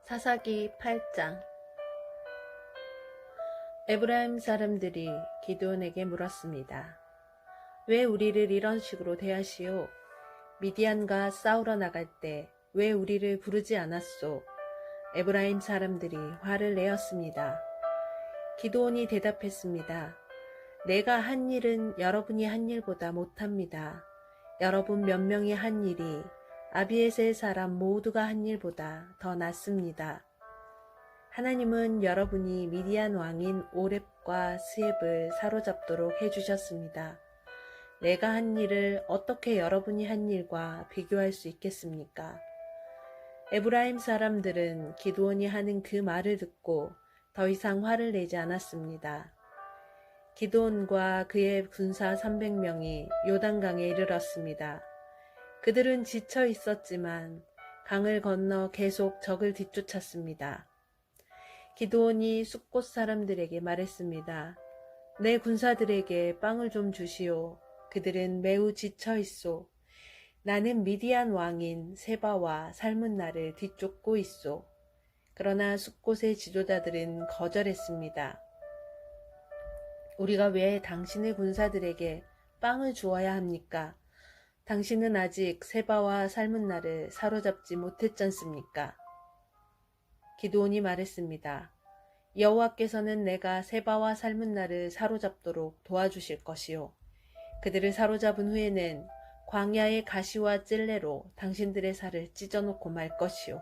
사사기 8장. 에브라임 사람들이 기드온에게 물었습니다. 왜 우리를 이런 식으로 대하시오? 미디안과 싸우러 나갈 때 왜 우리를 부르지 않았소? 에브라임 사람들이 화를 내었습니다. 기드온이 대답했습니다. 내가 한 일은 여러분이 한 일보다 못합니다. 여러분 몇 명이 한 일이 아비에셀 사람 모두가 한 일보다 더 낫습니다. 하나님은 여러분이 미디안 왕인 오렙과 스엡을 사로잡도록 해주셨습니다. 내가 한 일을 어떻게 여러분이 한 일과 비교할 수 있겠습니까? 에브라임 사람들은 기드온이 하는 그 말을 듣고 더 이상 화를 내지 않았습니다. 기드온과 그의 군사 300명이 요단강에 이르렀습니다. 그들은 지쳐 있었지만 강을 건너 계속 적을 뒤쫓았습니다. 기드온이 숫곳 사람들에게 말했습니다. 내 군사들에게 빵을 좀 주시오. 그들은 매우 지쳐 있소. 나는 미디안 왕인 세바와 살문나를 뒤쫓고 있소. 그러나 숫곳의 지도자들은 거절했습니다. 우리가 왜 당신의 군사들에게 빵을 주어야 합니까? 당신은 아직 세바와 살문나를 사로잡지 못했잖습니까? 기드온이 말했습니다. 여호와께서는 내가 세바와 살문나를 사로잡도록 도와주실 것이요. 그들을 사로잡은 후에는 광야의 가시와 찔레로 당신들의 살을 찢어놓고 말 것이요.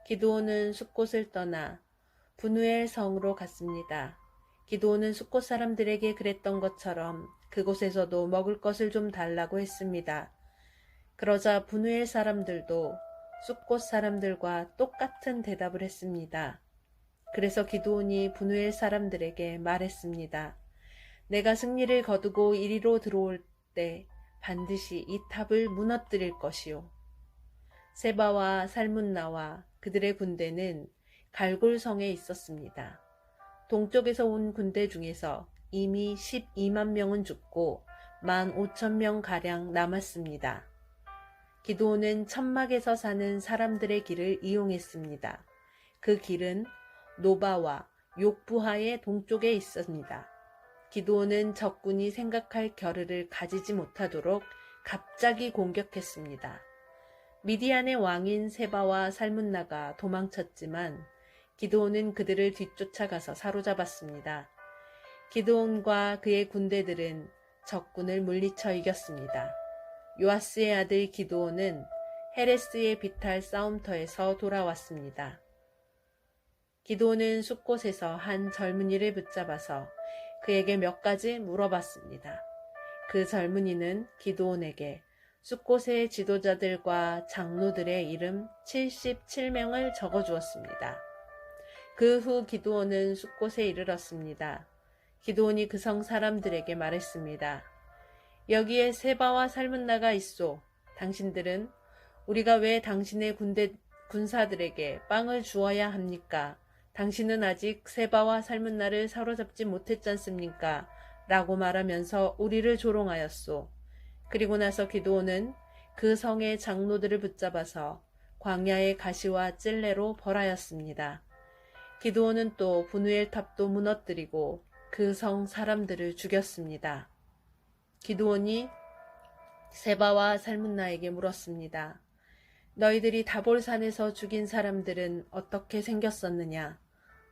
기드온은 숫곳을 떠나 브누엘 성으로 갔습니다. 기드온은 숫곳 사람들에게 그랬던 것처럼 그곳에서도 먹을 것을 좀 달라고 했습니다. 그러자 브누엘 사람들도 숫곳 사람들과 똑같은 대답을 했습니다. 그래서 기드온이 브누엘 사람들에게 말했습니다. 내가 승리를 거두고 이리로 들어올 때 반드시 이 탑을 무너뜨릴 것이요. 세바와 살문나와 그들의 군대는 갈골성에 있었습니다. 동쪽에서 온 군대 중에서 이미 12만 명은 죽고 15,000명 가량 남았습니다. 기드온은 천막에서 사는 사람들의 길을 이용했습니다. 그 길은 노바와 욕부하의 동쪽에 있었습니다. 기드온은 적군이 생각할 겨를을 가지지 못하도록 갑자기 공격했습니다. 미디안의 왕인 세바와 살문나가 도망쳤지만 기드온은 그들을 뒤쫓아가서 사로잡았습니다. 기드온과 그의 군대들은 적군을 물리쳐 이겼습니다. 요아스의 아들 기드온은 헤레스의 비탈 싸움터에서 돌아왔습니다. 기드온은 숫곳에서 한 젊은이를 붙잡아서 그에게 몇 가지 물어봤습니다. 그 젊은이는 기드온에게 숫곳의 지도자들과 장로들의 이름 77명을 적어주었습니다. 그 후 기드온은 숫곳에 이르렀습니다. 기드온이 그 성 사람들에게 말했습니다. 여기에 세바와 살문나가 있소. 당신들은 우리가 왜 당신의 군사들에게 빵을 주어야 합니까? 당신은 아직 세바와 살문나를 사로잡지 못했잖습니까? 라고 말하면서 우리를 조롱하였소. 그리고 나서 기드온은 그 성의 장로들을 붙잡아서 광야의 가시와 찔레로 벌하였습니다. 기드온은 또 브누엘 탑도 무너뜨리고 그 성 사람들을 죽였습니다. 기드온이 세바와 살문나에게 물었습니다. 너희들이 다볼산에서 죽인 사람들은 어떻게 생겼었느냐?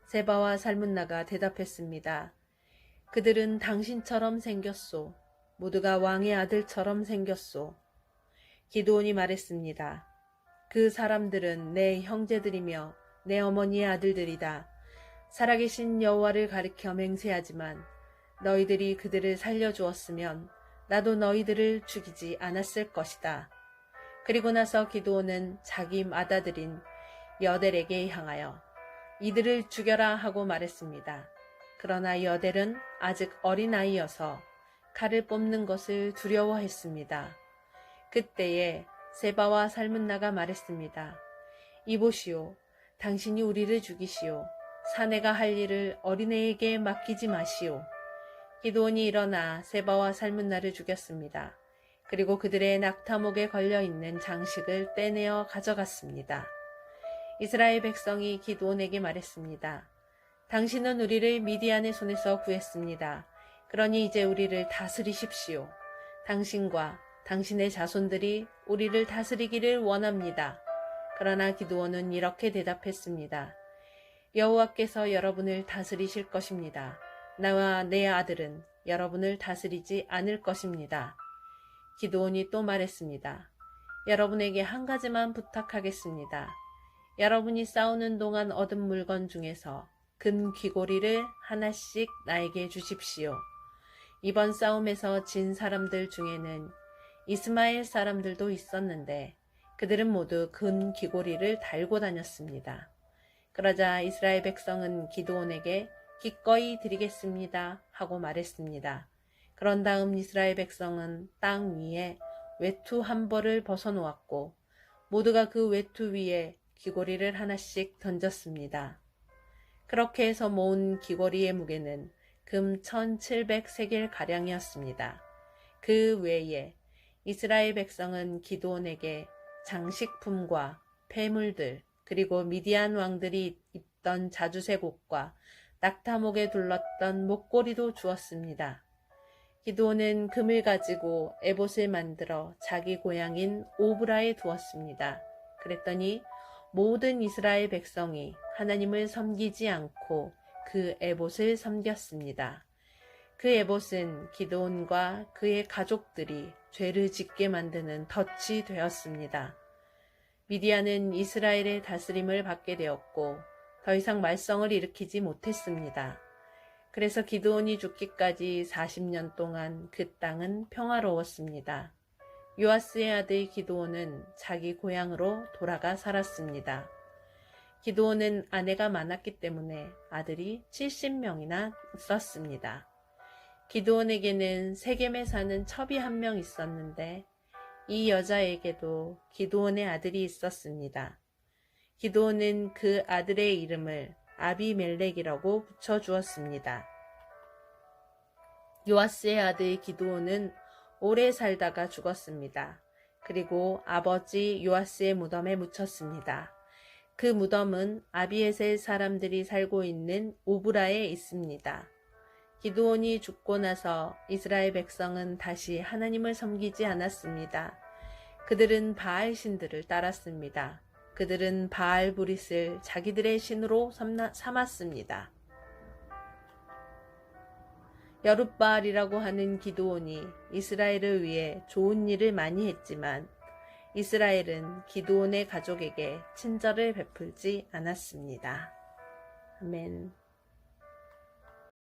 세바와 살문나가 대답했습니다. 그들은 당신처럼 생겼소. 모두가 왕의 아들처럼 생겼소. 기드온이 말했습니다. 그 사람들은 내 형제들이며 내 어머니의 아들들이다. 살아계신 여호와를 가리켜 맹세하지만 너희들이 그들을 살려주었으면 나도 너희들을 죽이지 않았을 것이다. 그리고 나서 기드온은 자기 맏아들인 여델에게 향하여 이들을 죽여라 하고 말했습니다. 그러나 여델은 아직 어린아이여서 칼을 뽑는 것을 두려워했습니다. 그때에 세바와 살문나가 말했습니다. 이보시오. 당신이 우리를 죽이시오. 사내가 할 일을 어린애에게 맡기지 마시오. 기드온이 일어나 세바와 살문나를 죽였습니다. 그리고 그들의 낙타목에 걸려있는 장식을 떼내어 가져갔습니다. 이스라엘 백성이 기드온에게 말했습니다. 당신은 우리를 미디안의 손에서 구했습니다. 그러니 이제 우리를 다스리십시오. 당신과 당신의 자손들이 우리를 다스리기를 원합니다. 그러나 기드온은 이렇게 대답했습니다. 여호와께서 여러분을 다스리실 것입니다. 나와 내 아들은 여러분을 다스리지 않을 것입니다. 기드온이 또 말했습니다. 여러분에게 한 가지만 부탁하겠습니다. 여러분이 싸우는 동안 얻은 물건 중에서 금 귀고리를 하나씩 나에게 주십시오. 이번 싸움에서 진 사람들 중에는 이스마엘 사람들도 있었는데 그들은 모두 금 귀고리를 달고 다녔습니다. 그러자 이스라엘 백성은 기드온에게 기꺼이 드리겠습니다 하고 말했습니다. 그런 다음 이스라엘 백성은 땅 위에 외투 한 벌을 벗어놓았고 모두가 그 외투 위에 귀고리를 하나씩 던졌습니다. 그렇게 해서 모은 귀고리의 무게는 금 1700세겔 가량이었습니다. 그 외에 이스라엘 백성은 기드온에게 장식품과 폐물들 그리고 미디안 왕들이 입던 자주색 옷과 낙타목에 둘렀던 목걸이도 주었습니다. 기드온은 금을 가지고 에봇을 만들어 자기 고향인 오브라에 두었습니다. 그랬더니 모든 이스라엘 백성이 하나님을 섬기지 않고 그 에봇을 섬겼습니다. 그 에봇은 기드온과 그의 가족들이 죄를 짓게 만드는 덫이 되었습니다. 미디안은 이스라엘의 다스림을 받게 되었고 더 이상 말썽을 일으키지 못했습니다. 그래서 기드온이 죽기까지 40년 동안 그 땅은 평화로웠습니다. 요아스의 아들 기드온은 자기 고향으로 돌아가 살았습니다. 기드온은 아내가 많았기 때문에 아들이 70명이나 있었습니다. 기드온에게는 세겜에 사는 첩이 한 명 있었는데 이 여자에게도 기드온의 아들이 있었습니다. 기드온은 그 아들의 이름을 아비멜렉이라고 붙여주었습니다. 요아스의 아들 기드온은 오래 살다가 죽었습니다. 그리고 아버지 요아스의 무덤에 묻혔습니다. 그 무덤은 아비에셀 사람들이 살고 있는 오브라에 있습니다. 기드온이 죽고 나서 이스라엘 백성은 다시 하나님을 섬기지 않았습니다. 그들은 바알 신들을 따랐습니다. 그들은 바알 브릿을 자기들의 신으로 삼았습니다. 여룻바알이라고 하는 기드온이 이스라엘을 위해 좋은 일을 많이 했지만 이스라엘은 기드온의 가족에게 친절을 베풀지 않았습니다. 아멘.